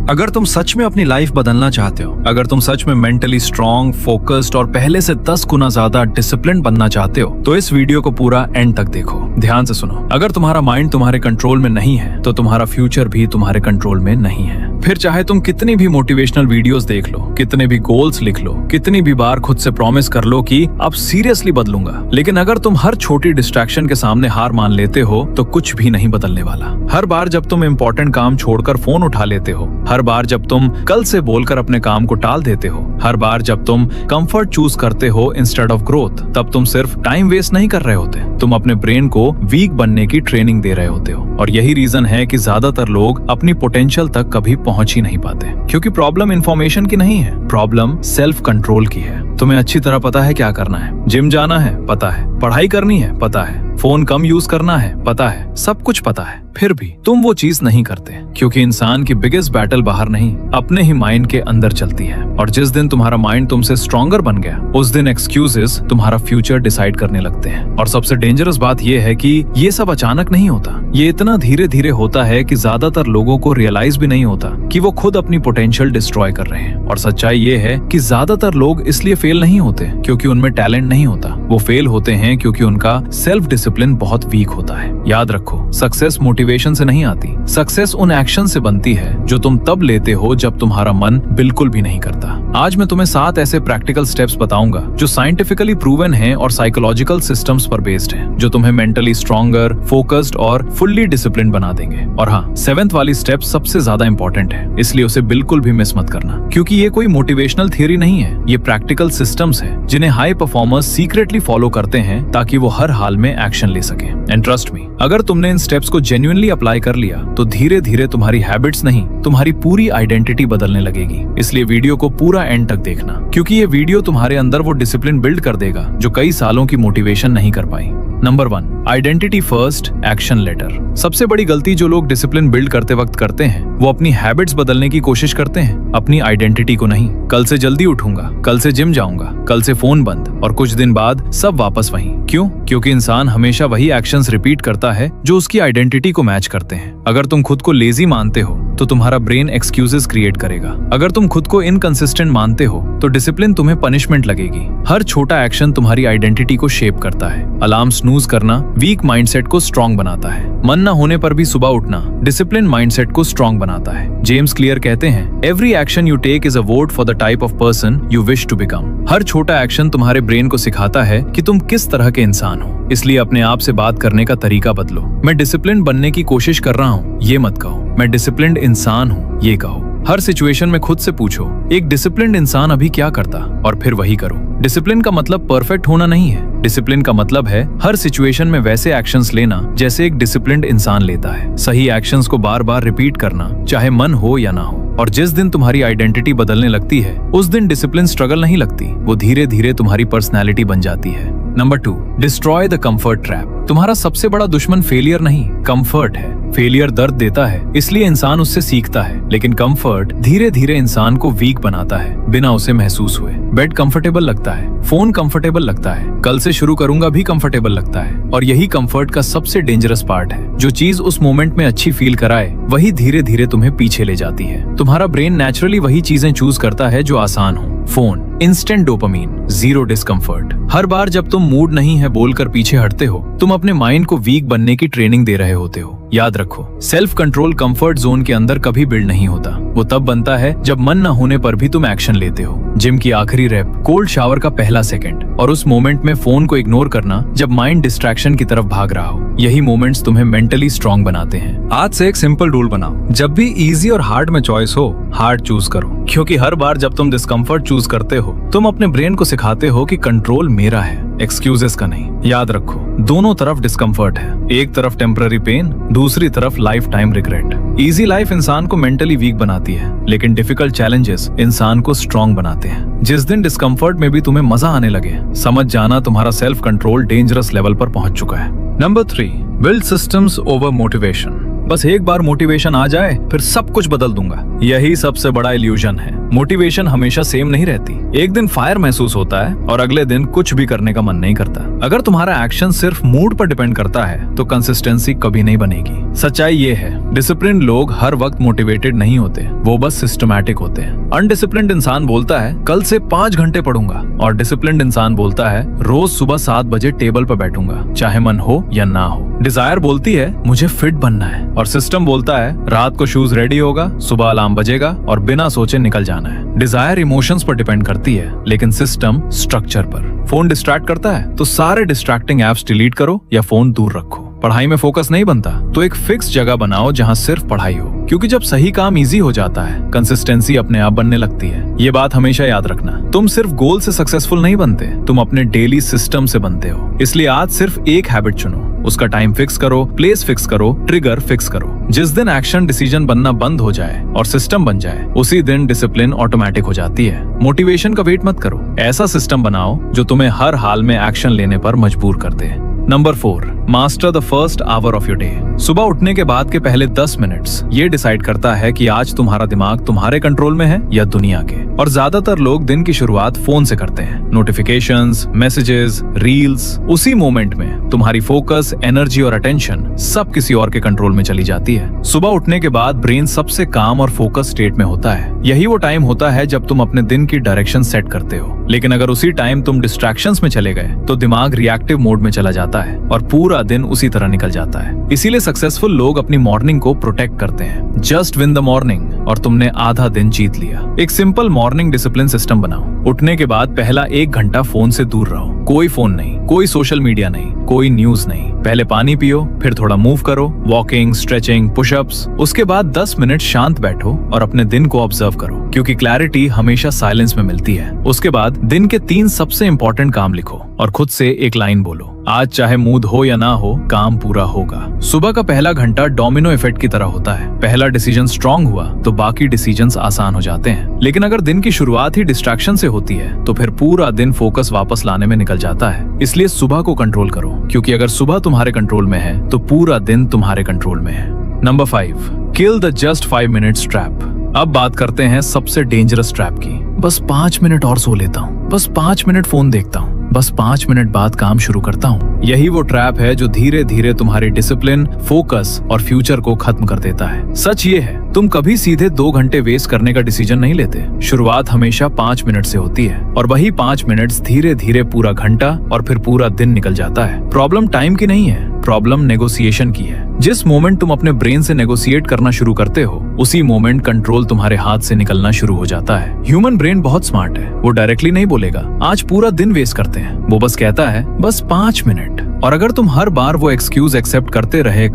अगर तुम सच में अपनी लाइफ बदलना चाहते हो, अगर तुम सच में मेंटली स्ट्रांग, फोकस्ड और पहले से 10 गुना ज्यादा डिसिप्लिन बनना चाहते हो, तो इस वीडियो को पूरा एंड तक देखो, ध्यान से सुनो। अगर तुम्हारा माइंड तुम्हारे कंट्रोल में नहीं है तो तुम्हारा फ्यूचर भी तुम्हारे कंट्रोल में नहीं है। फिर चाहे तुम कितनी भी मोटिवेशनल वीडियोस देख लो, कितने भी गोल्स लिख लो, कितनी भी बार खुद से प्रॉमिस कर लो कि अब सीरियसली बदलूंगा, लेकिन अगर तुम हर छोटी डिस्ट्रैक्शन के सामने हार मान लेते हो तो कुछ भी नहीं बदलने वाला। हर बार जब तुम इम्पोर्टेंट काम छोड़कर फोन उठा लेते हो, हर बार जब तुम कल से बोलकर अपने काम को टाल देते हो, हर बार जब तुम कंफर्ट चूज करते हो इंस्टेड ऑफ ग्रोथ, तब तुम सिर्फ टाइम वेस्ट नहीं कर रहे होते, तुम अपने ब्रेन को वीक बनने की ट्रेनिंग दे रहे होते हो। और यही रीजन है कि ज्यादातर लोग अपनी पोटेंशियल तक कभी पहुंच ही नहीं पाते, क्योंकि प्रॉब्लम इंफॉर्मेशन की नहीं है, प्रॉब्लम सेल्फ कंट्रोल की है। तुम्हें अच्छी तरह पता है क्या करना है, जिम जाना है पता है, पढ़ाई करनी है पता है, फोन कम यूज करना है पता है, सब कुछ पता है, फिर भी तुम वो चीज नहीं करते, क्योंकि इंसान की बिगेस्ट बैटल बाहर नहीं, अपने ही माइंड के अंदर चलती है। और जिस दिन तुम्हारा माइंड तुमसे स्ट्रॉन्गर बन गया, उस दिन एक्सक्यूजेस तुम्हारा फ्यूचर डिसाइड करने लगते हैं। और सबसे डेंजरस बात यह है कि ये सब अचानक नहीं होता, ये इतना धीरे धीरे होता है कि ज्यादातर लोगों को रियलाइज भी नहीं होता कि वो खुद अपनी पोटेंशियल डिस्ट्रॉय कर रहे हैं। और सच्चाई ये है कि ज्यादातर लोग इसलिए फेल नहीं होते क्योंकि उनमें टैलेंट नहीं होता, वो फेल होते हैं क्योंकि उनका सेल्फ डिसिप्लिन बहुत वीक होता है। याद रखो, सक्सेस मोटिवेशन से नहीं आती, सक्सेस उन एक्शन से बनती है जो तुम तब लेते हो जब तुम्हारा मन बिल्कुल भी नहीं करता। आज मैं तुम्हें 7 ऐसे प्रैक्टिकल स्टेप्स बताऊंगा जो साइंटिफिकली प्रूवन हैं और साइकोलॉजिकल सिस्टम्स पर बेस्ड हैं, जो तुम्हें मेंटली स्ट्रॉन्गर, फोकस्ड और फुल्ली डिसिप्लिन बना देंगे। और हाँ, 7th वाली स्टेप सबसे ज्यादा इंपॉर्टेंट है, इसलिए उसे बिल्कुल भी मिस मत करना, क्योंकि ये कोई मोटिवेशनल थियरी नहीं है, ये प्रैक्टिकल सिस्टम्स है जिन्हें हाई परफॉर्मर्स सीक्रेटली फॉलो करते हैं ताकि वो हर हाल में एक्शन ले सके। एंड ट्रस्ट मी, अगर तुमने इन स्टेप्स को जेन्युइनली अप्लाई कर लिया तो धीरे धीरे तुम्हारी हैबिट्स नहीं, तुम्हारी पूरी आइडेंटिटी बदलने लगेगी। इसलिए वीडियो को पूरा एंड तक देखना, क्योंकि ये वीडियो तुम्हारे अंदर वो डिसिप्लिन बिल्ड कर देगा जो कई सालों की मोटिवेशन नहीं कर पाई। Number 1, identity first, action later. सबसे बड़ी गलती जो लोग डिसिप्लिन बिल्ड करते वक्त करते हैं, वो अपनी हैबिट्स बदलने की कोशिश करते हैं, अपनी आइडेंटिटी को नहीं। कल से जल्दी उठूंगा, कल से जिम जाऊंगा, कल से फोन बंद, और कुछ दिन बाद सब वापस वहीं। क्यों? क्योंकि इंसान हमेशा वही एक्शंस रिपीट करता है जो उसकी आइडेंटिटी को मैच करते हैं। अगर तुम खुद को लेजी मानते हो तो तुम्हारा ब्रेन एक्सक्यूजेस क्रिएट करेगा। अगर तुम खुद को इनकंसिस्टेंट मानते हो तो डिसिप्लिन तुम्हें पनिशमेंट लगेगी। हर छोटा एक्शन तुम्हारी आइडेंटिटी को शेप करता है। अलार्म स्नूज करना वीक माइंडसेट को स्ट्रॉन्ग बनाता है। मन न होने पर भी सुबह उठना डिसिप्लिन माइंडसेट को स्ट्रॉन्ग बनाता है। जेम्स क्लियर कहते हैं, every action you take is a vote for the type of person you wish to become. हर छोटा एक्शन तुम्हारे ब्रेन को सिखाता है कि तुम किस तरह के इंसान हो। इसलिए अपने आप से बात करने का तरीका बदलो। मैं डिसिप्लिन बनने की कोशिश कर रहा हूँ, ये मत कहो। मैं डिसिप्लिन्ड इंसान हूँ, ये कहो। हर सिचुएशन में खुद से पूछो, एक डिसिप्लिन्ड इंसान अभी क्या करता, और फिर वही करो। डिसिप्लिन का मतलब परफेक्ट होना नहीं है, डिसिप्लिन का मतलब है हर सिचुएशन में वैसे एक्शंस लेना जैसे एक डिसिप्लिन्ड इंसान लेता है। सही एक्शंस को बार बार रिपीट करना, चाहे मन हो या ना हो। और जिस दिन तुम्हारी आइडेंटिटी बदलने लगती है, उस दिन डिसिप्लिन स्ट्रगल नहीं लगती, वो धीरे धीरे तुम्हारी पर्सनैलिटी बन जाती है। Number 2, destroy the comfort trap. तुम्हारा सबसे बड़ा दुश्मन फेलियर नहीं, कंफर्ट है। फेलियर दर्द देता है, इसलिए इंसान उससे सीखता है, लेकिन कंफर्ट धीरे धीरे इंसान को वीक बनाता है बिना उसे महसूस हुए। बेड कंफर्टेबल लगता है, फोन कंफर्टेबल लगता है, कल से शुरू करूंगा भी कंफर्टेबल लगता है, और यही कंफर्ट का सबसे डेंजरस पार्ट है। जो चीज उस मोमेंट में अच्छी फील कराए, वही धीरे धीरे तुम्हें पीछे ले जाती है। तुम्हारा ब्रेन नेचुरली वही चीजें चूज करता है जो आसान हो। Phone, instant dopamine, zero discomfort. हर बार जब तुम मूड नहीं है बोलकर पीछे हटते हो, तुम अपने माइंड को वीक बनने की ट्रेनिंग दे रहे होते हो। याद रखो, सेल्फ कंट्रोल कंफर्ट जोन के अंदर कभी बिल्ड नहीं होता, वो तब बनता है जब मन न होने पर भी तुम एक्शन लेते हो। जिम की आखिरी रैप, कोल्ड शावर का पहला सेकंड, और उस मोमेंट में फोन को इग्नोर करना जब माइंड डिस्ट्रैक्शन की तरफ भाग रहा हो। यही मोमेंट्स तुम्हें मेंटली स्ट्रॉन्ग बनाते हैं। आज से एक सिंपल रूल बनाओ, जब भी इजी और हार्ड में चॉइस हो, हार्ड चूज करो, क्योंकि हर बार जब तुम डिस्कम्फर्ट चूज करते हो, तुम अपने ब्रेन को सिखाते हो कि कंट्रोल मेरा है, एक्सक्यूजेस का नहीं। याद रखो, दोनों तरफ डिस्कम्फर्ट है, एक तरफ टेम्पररी पेन, दूसरी तरफ life time regret. Easy life इंसान को मेंटली वीक बनाती है, लेकिन डिफिकल्ट चैलेंजेस इंसान को स्ट्रॉन्ग बनाते हैं। जिस दिन डिस्कम्फर्ट में भी तुम्हें मजा आने लगे, समझ जाना तुम्हारा सेल्फ कंट्रोल डेंजरस लेवल पर पहुंच चुका है। Number 3, build systems over motivation. बस एक बार मोटिवेशन आ जाए फिर सब कुछ बदल दूंगा, यही सबसे बड़ा इल्यूजन है। मोटिवेशन हमेशा सेम नहीं रहती। एक दिन फायर महसूस होता है और अगले दिन कुछ भी करने का मन नहीं करता। अगर तुम्हारा एक्शन सिर्फ मूड पर डिपेंड करता है तो कंसिस्टेंसी कभी नहीं बनेगी। सच्चाई ये है, डिसिप्लिन लोग हर वक्त मोटिवेटेड नहीं होते, वो बस सिस्टमैटिक होते हैं। अनडिसिप्लिन्ड इंसान बोलता है कल से 5 घंटे पढ़ूंगा, और डिसिप्लिन्ड इंसान बोलता है रोज सुबह 7 बजे टेबल पर बैठूंगा, चाहे मन हो या ना हो। डिजायर बोलती है मुझे फिट बनना है, और सिस्टम बोलता है रात को शूज रेडी होगा, सुबह अलार्म बजेगा और बिना सोचे निकल जाना है। डिजायर इमोशंस पर डिपेंड करती है, लेकिन सिस्टम स्ट्रक्चर पर। फोन डिस्ट्रैक्ट करता है तो सारे डिस्ट्रैक्टिंग एप्स डिलीट करो या फोन दूर रखो। पढ़ाई में फोकस नहीं बनता तो एक फिक्स जगह बनाओ जहां सिर्फ पढ़ाई हो, क्योंकि जब सही काम इजी हो जाता है कंसिस्टेंसी अपने आप बनने लगती है। ये बात हमेशा याद रखना, तुम सिर्फ गोल से सक्सेसफुल नहीं बनते, तुम अपने डेली सिस्टम से बनते हो। इसलिए आज सिर्फ एक हैबिट चुनो, उसका टाइम फिक्स करो, प्लेस फिक्स करो, ट्रिगर फिक्स करो। जिस दिन एक्शन डिसीजन बनना बंद हो जाए और सिस्टम बन जाए, उसी दिन डिसिप्लिन ऑटोमेटिक हो जाती है। मोटिवेशन का वेट मत करो, ऐसा सिस्टम बनाओ जो तुम्हें हर हाल में एक्शन लेने पर मजबूर कर दे। Number 4, master the first hour of your day. सुबह उठने के बाद के पहले 10 मिनट्स ये डिसाइड करता है कि आज तुम्हारा दिमाग तुम्हारे कंट्रोल में है या दुनिया के। और ज्यादातर लोग दिन की शुरुआत फोन से करते हैं, नोटिफिकेशंस, मैसेजेस, रील्स। उसी मोमेंट में तुम्हारी फोकस, एनर्जी और अटेंशन सब किसी और के कंट्रोल में चली जाती है। सुबह उठने के बाद ब्रेन सबसे काम और फोकस स्टेट में होता है। यही वो टाइम होता है जब तुम अपने दिन की डायरेक्शन सेट करते हो। लेकिन अगर उसी टाइम तुम डिस्ट्रैक्शंस में चले गए तो दिमाग रिएक्टिव मोड में चला जाता है और पूरा दिन उसी तरह निकल जाता है। इसीलिए सक्सेसफुल लोग अपनी मॉर्निंग को प्रोटेक्ट करते हैं। जस्ट विन द मॉर्निंग और तुमने आधा दिन जीत लिया। एक सिंपल मॉर्निंग डिसिप्लिन सिस्टम बनाओ। उठने के बाद पहला 1 घंटा फोन से दूर रहो। कोई फोन नहीं, कोई सोशल मीडिया नहीं, कोई न्यूज नहीं। पहले पानी पियो, फिर थोड़ा मूव करो, वॉकिंग, स्ट्रेचिंग, पुशअप्स। उसके बाद 10 मिनट शांत बैठो और अपने दिन को ऑब्जर्व करो, क्योंकि क्लैरिटी हमेशा साइलेंस में मिलती है। उसके बाद दिन के 3 सबसे इंपॉर्टेंट काम लिखो और खुद से एक लाइन बोलो, आज चाहे मूड हो या ना हो, काम पूरा होगा। सुबह का पहला घंटा डोमिनो इफेक्ट की तरह होता है। पहला डिसीजन स्ट्रांग हुआ तो बाकी डिसीजंस आसान हो जाते हैं। लेकिन अगर दिन की शुरुआत ही डिस्ट्रैक्शन से होती है तो फिर पूरा दिन फोकस वापस लाने में निकल जाता है। इसलिए सुबह को कंट्रोल करो, क्योंकि अगर सुबह तुम्हारे कंट्रोल में है तो पूरा दिन तुम्हारे कंट्रोल में है। Number 5, kill the just 5 minutes trap. अब बात करते हैं सबसे डेंजरस ट्रैप की। बस 5 मिनट और सो लेता हूँ, बस 5 मिनट फोन देखता हूँ, बस 5 मिनट बाद काम शुरू करता हूँ। यही वो ट्रैप है जो धीरे धीरे तुम्हारी डिसिप्लिन, फोकस और फ्यूचर को खत्म कर देता है। सच ये है, तुम कभी सीधे 2 घंटे वेस्ट करने का डिसीजन नहीं लेते। शुरुआत हमेशा 5 मिनट से होती है और वही 5 मिनट धीरे धीरे पूरा घंटा और फिर पूरा दिन निकल जाता है। प्रॉब्लम टाइम की नहीं है, प्रॉब्लम नेगोशिएशन की है। जिस मोमेंट तुम अपने ब्रेन से नेगोशिएट करना शुरू करते हो, उसी मोमेंट कंट्रोल तुम्हारे हाथ से निकलना शुरू हो जाता है। ह्यूमन ब्रेन बहुत स्मार्ट है, वो डायरेक्टली नहीं बोलेगा आज पूरा दिन वेस्ट करते हैं, वो बस कहता है बस 5 मिनट। और अगर तुम हर बार वो एक्सक्यूज एक्सेप्ट करते रहे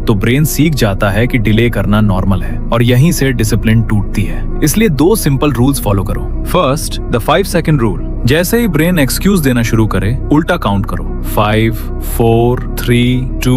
तो ब्रेन सीख जाता है कि डिले करना नॉर्मल है और यहीं से डिसिप्लिन टूटती है। इसलिए 2 सिंपल रूल्स फॉलो करो। First, the 5 second rule. जैसे ही ब्रेन एक्सक्यूज देना शुरू करे, उल्टा काउंट करो, 5, 4, 3, 2,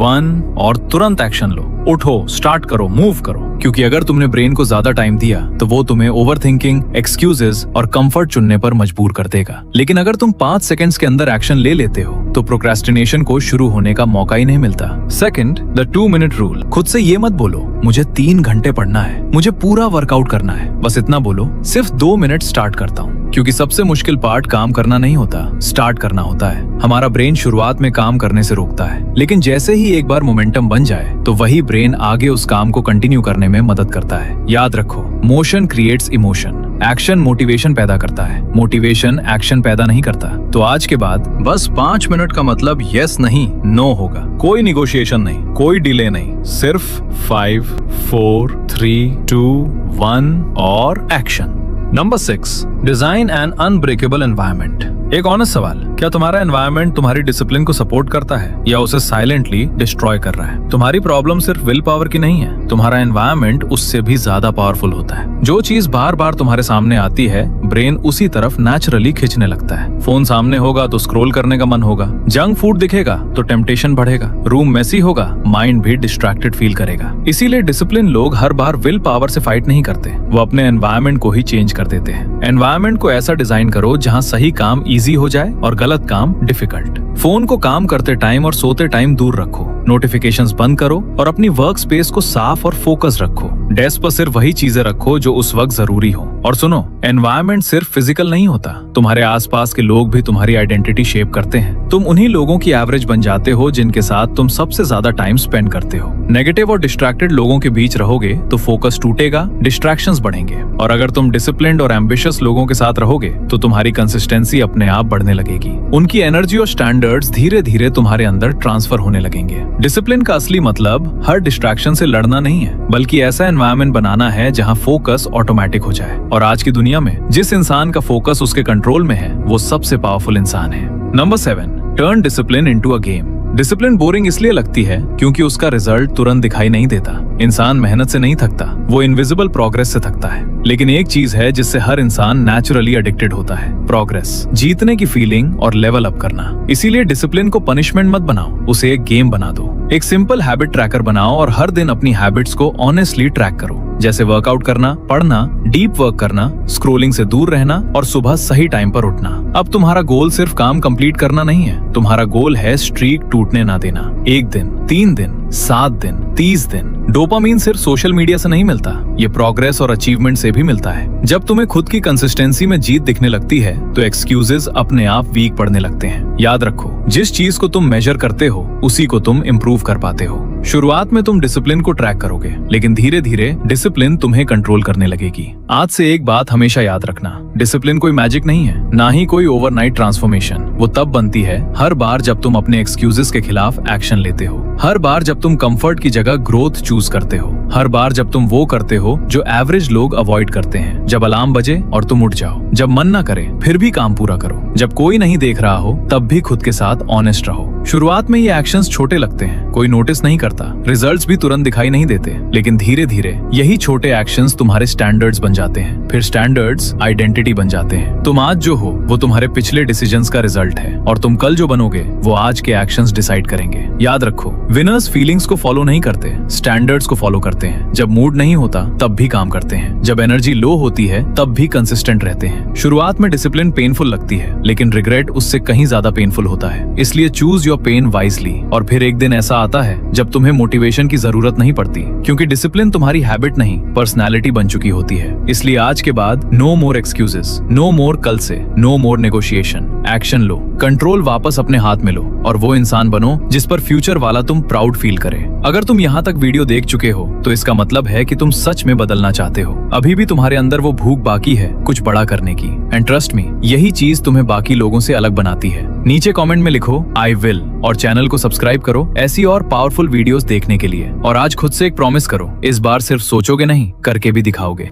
1 और तुरंत एक्शन लो। उठो, स्टार्ट करो, मूव करो, क्योंकि अगर तुमने ब्रेन को ज्यादा टाइम दिया तो वो तुम्हें ओवरथिंकिंग, एक्सक्यूजेस और कंफर्ट चुनने पर मजबूर कर देगा। लेकिन अगर तुम 5 सेकंड्स के अंदर एक्शन ले लेते हो तो प्रोक्रेस्टिनेशन को शुरू होने का मौका ही नहीं मिलता। Second, the 2 minute rule. खुद से ये मत बोलो मुझे 3 घंटे पढ़ना है, मुझे पूरा वर्कआउट करना है। बस इतना बोलो, सिर्फ 2 मिनट स्टार्ट करता हूँ, क्योंकि सबसे मुश्किल पार्ट काम करना नहीं होता, स्टार्ट करना होता है। हमारा ब्रेन शुरुआत में काम करने से रोकता है, लेकिन जैसे ही एक बार मोमेंटम बन जाए तो वही ब्रेन आगे उस काम को कंटिन्यू करने में मदद करता है। याद रखो, motion creates emotion, action motivation पैदा करता है, मोटिवेशन एक्शन पैदा नहीं करता। तो आज के बाद बस 5 मिनट का मतलब यस नहीं, नो होगा। कोई निगोशिएशन नहीं, कोई डिले नहीं, सिर्फ 5, 4, 3, 2, 1 और action. Number 6, design N unbreakable environment. एक ऑनेस्ट सवाल, क्या तुम्हारा एनवायरनमेंट तुम्हारी डिसिप्लिन को सपोर्ट करता है या उसे साइलेंटली डिस्ट्रॉय कर रहा है? तुम्हारी प्रॉब्लम सिर्फ विल पावर की नहीं है, तुम्हारा एनवायरनमेंट उससे भी ज्यादा पावरफुल होता है। जो चीज बार बार तुम्हारे सामने आती है, ब्रेन उसी तरफ नेचुरली खींचने लगता है। फोन सामने होगा तो स्क्रॉल करने का मन होगा, जंक फूड दिखेगा तो टेम्पटेशन बढ़ेगा, रूम मेसी होगा, माइंड भी डिस्ट्रैक्टेड फील करेगा। इसीलिए डिसिप्लिन लोग हर बार विल पावर से फाइट नहीं करते, वो अपने एनवायरनमेंट को ही चेंज कर देते हैं। एनवायरनमेंट को ऐसा डिजाइन करो जहाँ सही काम इजी इजी हो जाए और गलत काम डिफिकल्ट। फोन को काम करते टाइम और सोते टाइम दूर रखो, नोटिफिकेशंस बंद करो और अपनी वर्क स्पेस को साफ और फोकस रखो। डेस्क पर सिर्फ वही चीजें रखो जो उस वक्त जरूरी हो। और सुनो, एनवायरनमेंट सिर्फ फिजिकल नहीं होता, तुम्हारे आसपास के लोग भी तुम्हारी आइडेंटिटी शेप करते हैं। तुम उन्हीं लोगों की एवरेज बन जाते हो जिनके साथ तुम सबसे ज्यादा टाइम स्पेंड करते हो। नेगेटिव और डिस्ट्रैक्टेड लोगों के बीच रहोगे तो फोकस टूटेगा, डिस्ट्रैक्शंस बढ़ेंगे। और अगर तुम डिसिप्लिन्ड और एम्बिशियस लोगों के साथ रहोगे तो तुम्हारी कंसिस्टेंसी अपने आप बढ़ने लगेगी। उनकी एनर्जी और स्टैंडर्ड्स धीरे धीरे तुम्हारे अंदर ट्रांसफर होने लगेंगे। डिसिप्लिन का असली मतलब हर डिस्ट्रैक्शन से लड़ना नहीं है, बल्कि ऐसा एनवायरनमेंट बनाना है जहां फोकस ऑटोमेटिक हो जाए। और आज की दुनिया में जिस इंसान का फोकस उसके कंट्रोल में है वो सबसे पावरफुल इंसान है। Number 7, turn discipline into a game. Discipline boring इसलिए लगती है क्योंकि उसका रिजल्ट तुरंत दिखाई नहीं देता। इंसान मेहनत से नहीं थकता, वो इनविजिबल प्रोग्रेस से थकता है। लेकिन एक चीज है जिससे हर इंसान नेचुरली एडिक्टेड होता है, प्रोग्रेस, जीतने की फीलिंग और लेवल अप करना। इसीलिए डिसिप्लिन को पनिशमेंट मत बनाओ, उसे एक गेम बना दो। एक सिंपल हैबिट ट्रैकर बनाओ और हर दिन अपनी हैबिट्स को ऑनेस्टली ट्रैक करो, जैसे वर्कआउट करना, पढ़ना, डीप वर्क करना, स्क्रोलिंग से दूर रहना और सुबह सही टाइम पर उठना। अब तुम्हारा गोल सिर्फ काम कंप्लीट करना नहीं है, तुम्हारा गोल है स्ट्रीक टूटने ना देना। 1 दिन, 3 दिन, 7 दिन, 30 दिन। डोपामीन सिर्फ सोशल मीडिया से नहीं मिलता, ये प्रोग्रेस और अचीवमेंट से भी मिलता है। जब तुम्हें खुद की कंसिस्टेंसी में जीत दिखने लगती है तो एक्सक्यूजेस अपने आप वीक पड़ने लगते हैं। याद रखो, जिस चीज को तुम मेजर करते हो उसी को तुम इम्प्रूव कर पाते हो। शुरुआत में तुम डिसिप्लिन को ट्रैक करोगे, लेकिन धीरे धीरे डिसिप्लिन तुम्हें कंट्रोल करने लगेगी। आज से एक बात हमेशा याद रखना, डिसिप्लिन कोई मैजिक नहीं है, ना ही कोई ओवरनाइट ट्रांसफॉर्मेशन। वो तब बनती है हर बार जब तुम अपने एक्सक्यूजेस के खिलाफ एक्शन लेते हो, हर बार जब तुम कंफर्ट की जगह ग्रोथ चूज करते हो, हर बार जब तुम वो करते हो जो एवरेज लोग अवॉइड करते हैं। जब अलार्म बजे और तुम उठ जाओ, जब मन ना करे फिर भी काम पूरा करो, जब कोई नहीं देख रहा हो तब भी खुद के साथ ऑनेस्ट रहो। शुरुआत में ये एक्शंस छोटे लगते हैं, कोई नोटिस नहीं करता, रिजल्ट्स भी तुरंत दिखाई नहीं देते, लेकिन धीरे धीरे यही छोटे एक्शंस तुम्हारे स्टैंडर्ड्स बन जाते हैं, फिर स्टैंडर्ड्स आइडेंटिटी बन जाते हैं। तुम आज जो हो वो तुम्हारे पिछले डिसीजंस का रिजल्ट है और तुम कल जो बनोगे वो आज के एक्शंस डिसाइड करेंगे। याद रखो, विनर्स फीलिंग्स को फॉलो नहीं करते, स्टैंडर्ड्स को फॉलो करते हैं। जब मूड नहीं होता तब भी काम करते हैं, जब एनर्जी लो होती है तब भी कंसिस्टेंट रहते हैं। शुरुआत में डिसिप्लिन पेनफुल लगती है, लेकिन रिग्रेट उससे कहीं ज्यादा पेनफुल होता है। इसलिए चूज योर पेन वाइजली। और फिर एक दिन ऐसा आता है जब तुम्हें मोटिवेशन की जरूरत नहीं पड़ती, क्योंकि डिसिप्लिन तुम्हारी हैबिट नहीं पर्सनैलिटी बन चुकी होती है। इसलिए आज के बाद नो मोर एक्सक्यूजेस, नो मोर कल से, नो मोर नेगोशिएशन। एक्शन लो, कंट्रोल वापस अपने हाथ में लो और वो इंसान बनो जिस पर फ्यूचर वाला तुम प्राउड फील करे। अगर तुम यहाँ तक वीडियो देख चुके हो तो इसका मतलब है कि तुम सच में बदलना चाहते हो। अभी भी तुम्हारे अंदर वो भूख बाकी है कुछ बड़ा करने की। एंड ट्रस्ट मी, यही चीज तुम्हें बाकी लोगों से अलग बनाती है। नीचे कमेंट में लिखो आई विल और चैनल को सब्सक्राइब करो ऐसी और पावरफुल वीडियोस देखने के लिए। और आज खुद से एक प्रॉमिस करो, इस बार सिर्फ सोचोगे नहीं, करके भी दिखाओगे।